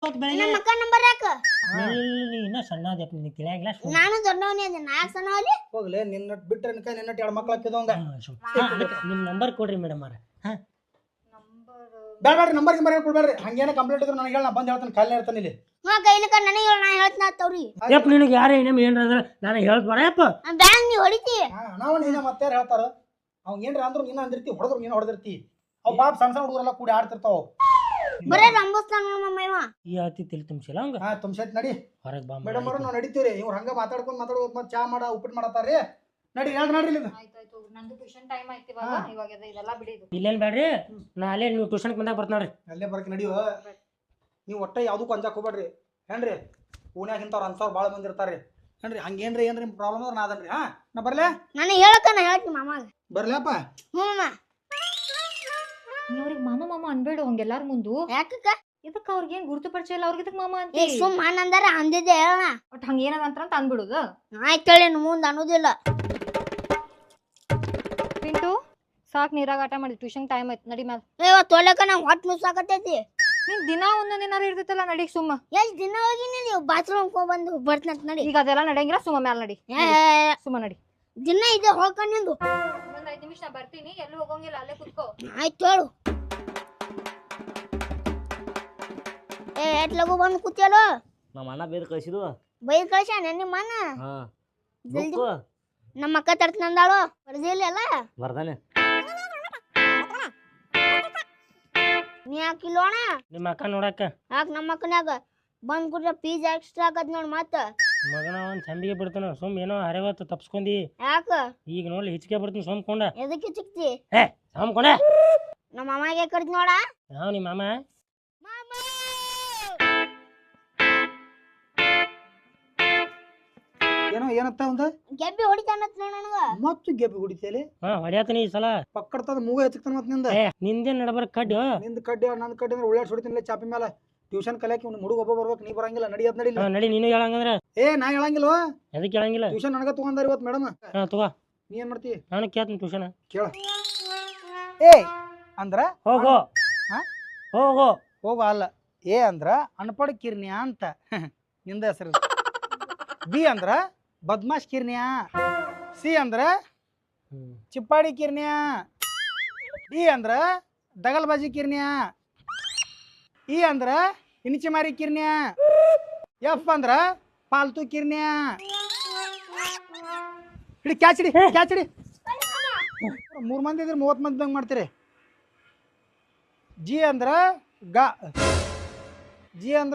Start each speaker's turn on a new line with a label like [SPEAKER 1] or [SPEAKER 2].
[SPEAKER 1] ನಮ್ಮ ಅಕ್ಕ ನಂಬರ್ ಯಾಕ
[SPEAKER 2] ಇನ್ನ ಸಣ್ಣದಪ್ಪ ನಿನಗೆ ತಿಳಿಯಾಗಿಲ್ಲ
[SPEAKER 1] ನಾನು ದೊಡ್ಡವನೇ ಅದ ನಾಲ್ಕು ಸಣ್ಣವಲ್ಲಿ
[SPEAKER 3] ಹೋಗ್ಲಿ ನಿನ್ನ ಬಿಟ್ರೆ ನಿನ್ನ ಎರಡು ಮಕ್ಳು ಹಾಕಿದವಂಗ
[SPEAKER 2] ನಿಮ್ಮ ನಂಬರ್ ಕೊಡ್ರಿ ಮೇಡಮ್ ಅವ್ರ
[SPEAKER 3] ಬೇಡ ನಂಬರ್ ಗಿಂಬರ್ ಕೊಡ್ಬೇಡ್ರಿ ಹಂಗೇನ ಕಂಪ್ಲೇಂಟ್ ಇದ್ರೆ ನನಗೆ ಹೇಳಿ ನಾ ಬಂದು ಹೇಳ್ತಾನೆ ಕಾಲೇ ಇರ್ತಾನೆ ಇಲ್ಲಿ
[SPEAKER 1] ಕೈಲಿಕ ನನಗೆ ನಾ ಹೇಳ್ತೀನಿ ತವ್ರಿ
[SPEAKER 2] ಯಪ್ಪ ನಿನಗೆ ಯಾರೇ ಇನ್ನೊಮ್ಮೆ ಏನ್ರ ನಾನು ಹೇಳ್ತ ಬರಯಪ್ಪ
[SPEAKER 1] ಬ್ಯಾಂಕ್ ನೀ ಹೊಡಿತಿ
[SPEAKER 3] ನಾವು ನೀನ ಮತ್ತೆ ಹೇಳ್ತಾರ ಅವ್ನು ಏನ್ರ ಅಂದ್ರು ನೀನು ಅಂದಿರ್ತಿ ಹೊಡೆದ್ರು ನೀನು ಹೊಡೆದಿರ್ತಿ ಅವ್ ಬಾಪ್ ಸಣ್ಣ ಸಣ್ಣ ಹುಡುಗರೆಲ್ಲ ಕೂಡಿ ಆಡ್ತಿರ್ತಾವ
[SPEAKER 1] ಬರೇ ರಂಬಸ್ತಾನ ನಮ್ಮ ಇವ
[SPEAKER 2] ಈ ಅತಿ ತಿಳಿ ತುಂಬಿಸಿಲ್ಲ ಹಂಗ
[SPEAKER 3] ತುಂಬ್ಸೈತ್ ನಡಿ
[SPEAKER 2] ಹೊರಗೆ ಬಾ
[SPEAKER 3] ಮೇಡಮ್ ಅವ್ರು ನಾವು ನಡಿತೀವ್ರಿ ಇವ್ರು ಹಂಗ ಮಾತಾಡ್ಕೊಂಡು ಮತ್ತೆ ಚಾ ಮಾಡ ಉಪ್ಪಿಟ್ಟು ಮಾಡತ್ತಾರ್ರಿ ನಡಿ ಹೇಳ್ರಿ ನಡ್ರಿ ಇಲ್ಲಿ
[SPEAKER 4] ಆಯ್ತಾಯ್ತು ನಂದು ಟ್ಯೂಷನ್ ಟೈಮ್ ಆಯ್ತು ಇವಾಗ ಇದೆಲ್ಲ ಬಿಡಿದು
[SPEAKER 2] ಇಲ್ಲೇನು ಬೇಡ್ರಿ ನಾ ಅಲ್ಲೇ ನೀವು ಟ್ಯೂಷನ್ಗೆ ಬಂದಾಗ ಬರ್ತಾಳ್ರಿ
[SPEAKER 3] ಅಲ್ಲೇ ಬರಕ್ಕೆ ನಡಿಯೋ ನೀವು ಒಟ್ಟ ಯಾವುದಕ್ಕೂ ಅಂಜಾಕ್ ಹೋಗ್ಬೇಡ್ರಿ ಏನ್ರಿ ಓಣ್ಯಾಗ ಇಂಥವ್ರು ಅನ್ಸವ್ರು ಭಾಳ ಮಂದಿ ಇರ್ತಾರ್ರಿ ಏನ್ರಿ ಹಂಗೇನ್ರಿ ಏನ್ರಿ ಪ್ರಾಬ್ಲಮ್ ಅಂದ್ರೆ ನಾ ಅದನ್ರಿ ನಾ ಬರ್ಲೆ
[SPEAKER 1] ನನಗೆ ಹೇಳಕ್ಕ ನಾ ಹೇಳ್ತೀನಿ ಮಾಮಾಗ
[SPEAKER 3] ಬರ್ಲಪ್ಪ
[SPEAKER 1] ಹ್ಞೂ ಮಾಮ
[SPEAKER 4] ಅವ್ರಿಗೆ ಮಾಮ ಮಾಮ ಅನ್ಬೇಡು ಹಂಗೆಲ್ಲಾರ ಮುಂದು
[SPEAKER 1] ಯಾಕಕ್ಕ
[SPEAKER 4] ಇದಕ್ಕೆ ಅವ್ರಿಗೇನ್ ಗುರುತು ಪರಿಚಯ ಇಲ್ಲ ಅವ್ರಿಗೆ ಇದಕ್ಕೆ ಮಾಮ ಅಂತ
[SPEAKER 1] ಈಗ ಸುಮ್ಮ ಅಂದಾರ ಅಂದಿದ್ದೆ ಹೇಳ
[SPEAKER 4] ಒಟ್ ಹಂಗ ಏನದ ಅಂತ ಅಂದ್ಬಿಡುದು
[SPEAKER 1] ಆಯ್ತು ಹೇಳಿ ಮುಂದೆ ಅನ್ನೋದಿಲ್ಲ
[SPEAKER 4] ಪಿಂಟು ಸಾಕ್ ನೀರಾಗ ಆಟ ಮಾಡಿ ಟ್ಯೂಷನ್ ಟೈಮ್ ಆಯ್ತು ನಡಿ ಮ್ಯಾಲ
[SPEAKER 1] ಇವತ್ತು ತೊಲಕ ನಂಗೆ ಹೊಟ್ಟೆ ನುಸಾಕತ್ತೈತಿ
[SPEAKER 4] ನೀನ್ ದಿನ ಒಂದೊಂದ್ ಏನಾರ ಇರ್ತೈತಲ್ಲ ನಡಿ ಸುಮ್ಮ
[SPEAKER 1] ಎಲ್ಲಿ ದಿನ ಹೋಗಿನಿ ನೀವು ಬಾತ್ರೂಮ್ ಬಂದು ಬರ್ತಂತ ನಡಿ
[SPEAKER 4] ಈಗ ಅದೆಲ್ಲ ನಡೆಯಂಗಿಲ್ಲ ಸುಮ್ಮ ಮ್ಯಾಲ ನಡಿ ಸುಮ್ಮ ನಡಿ
[SPEAKER 1] ದಿನ ಇದೆ ಹೋಗ್ಕೊಂಡು ನಿಂದು
[SPEAKER 4] ಒಂದ್ 5 ನಿಮಿಷ ನಾ ಬರ್ತೀನಿ ಎಲ್ಲೂ ಹೋಗಂಗಿಲ್ಲ ಅಲ್ಲೇ ಕುತ್ಕೋ
[SPEAKER 1] ಆಯ್ತು ಹೇಳು ಎಟ್ ಲಗು ಬಂದು ಕೂತಿಯಲ್ಲ
[SPEAKER 5] ನಮ್ಮ ಅಣ್ಣ ಬೇರೆ ಕಳಿಸಿದ್ವು
[SPEAKER 1] ಬೈದ್ ಕಳ್ಸ್ಯಾನ ನಿಮ್ಮ ಅಣ್ಣ ಜಲ್ದಿ ನಮ್ಮ ಅಕ್ಕ ತರ್ತಂದಾಳು ಬರ್ದಿಲ್ಲ
[SPEAKER 5] ಬರ್ದಾನೆ
[SPEAKER 1] ನೀ ಹಾಕಿಲ್ಲೋಣ
[SPEAKER 2] ನಿಮ್ಮ ಅಕ್ಕ ನೋಡಕ್ಕ
[SPEAKER 1] ಯಾಕೆ ನಮ್ಮ ಅಕ್ಕನ್ಯಾಗ ಬಂದ್ ಕೂಡ್ರೆ ಫೀಸ್ ಎಕ್ಸ್ಟ್ರಾ ಆಗತ್ ನೋಡ್ ಮತ್ತ
[SPEAKER 2] ಮಗನ ಒಂದು ಸಂಬಿಗೆ ಬಿಡ್ತಾನ ಸುಮ್ ಏನೋ ಹರಿವತ್ತು ತಪ್ಸ್ಕೊಂಡಿ
[SPEAKER 1] ಯಾಕ
[SPEAKER 2] ಈಗ ನೋಡಿ ಹಿಚ್ಕೆ ಬರ್ತೀನಿ ಸೋಮ್ಕೊಂಡ
[SPEAKER 1] ಎದಕ್ಕೆ ಚಿಕ್ತಿ
[SPEAKER 2] ಸೋಮ್ಕೊಂಡ
[SPEAKER 1] ನಮ್ಮ ಅಮ್ಮಗೆ ಕರ್ದ್ ನೋಡ
[SPEAKER 2] ಯಾವ ನಿಮ್ಮ ಮಾಮ
[SPEAKER 3] ಏನೋ ಏನತ್ತ ಒಂದ
[SPEAKER 1] ಗೆಬ್ಬಿ ಹೊಡಿತಾನತ್ ನೋಡ ನನಗ
[SPEAKER 3] ಮತ್ತು ಗೆಬ್ಬಿ ಹೊಡಿತೇಲಿ
[SPEAKER 2] ಹೊಡ್ಯಾತನಿ ಈ ಸಲ
[SPEAKER 3] ಪಕ್ಕಡ್ತದ ಮೂಗ ಎತ್ತಕ್ತಾನ ಮತ್ತೆ ನಿಂದ
[SPEAKER 2] ನಿಂದೆ ನಡಬರ್ ಕಡ್ಡು
[SPEAKER 3] ನಿಂದ ಕಡ್ಡಿ ನಂದ್ ಕಡ್ಡಿ ಅಂದ್ರೆ ಉಳ್ಳಾಡ್ ಹೊಡಿತೀನಿಲ್ಲ ಚಾಪಿ ಮೇಲೆ ಟ್ಯೂಷನ್ ಕಲಿಯಕ್ಕೆ ಒಂದು ಹುಡುಗ ಒಬ್ಬ ಬರ್ಬೇಕು ನೀ ಬರಂಗಿಲ್ಲ ನಡಿಯತ್ ನಡಿಲ್ಲ
[SPEAKER 2] ನಡಿ ನೀನು ಹೇಳಂಗಂದ್ರ
[SPEAKER 3] ನಾ ಹೇಳಂಗಿಲ್ವ
[SPEAKER 2] ಎದಕ್ಕೆ ಹೇಳಂಗಿಲ್ಲ
[SPEAKER 3] ಟ್ಯೂಷನ್ ನನಗ ತಗೊಂಡಾರ ಇವತ್ತು ಮೇಡಮ್
[SPEAKER 2] ತಗೋ
[SPEAKER 3] ನೀ ಏನ್ ಮಾಡ್ತಿ
[SPEAKER 2] ನಾನು ಕೇಳ್ತೀನಿ ಟ್ಯೂಷನ್
[SPEAKER 3] ಕೇಳ ಅಂದ್ರ
[SPEAKER 2] ಹೋಗೋ ಹೋಗೋ
[SPEAKER 3] ಹೋಗ ಅಲ್ಲ ಅಂದ್ರ ಅನ್ಪಡ್ ಕಿರ್ನ್ಯ ಅಂತ ನಿಂದ ಹೆಸರು ಬಿ ಅಂದ್ರ ಬದ್ಮಾಶ್ ಕಿರ್ನ್ಯ ಸಿ ಅಂದ್ರ ಚಿಪ್ಪಾಡಿ ಕಿರ್ನ್ಯ ಡಿ ಅಂದ್ರ ದಗಲ್ಬಾಜಿ ಕಿರ್ನ್ಯ ಇ ಅಂದ್ರ ಇನಿಚಿ ಮಾರಿ ಕಿರ್ನ್ಯ ಎಫ್ ಅಂದ್ರ ಪಾಲ್ತು ಕಿರ್ನ್ಯ ಹಿಡಿ ಕ್ಯಾಚ್ ಹಿಡಿ 3 ಮಂದಿ ಇದ್ರೆ 30 ಮಂದಿ ಮಾಡ್ತೀರಿ ಜಿ ಅಂದ್ರ ಜಿ ಅಂದ್ರ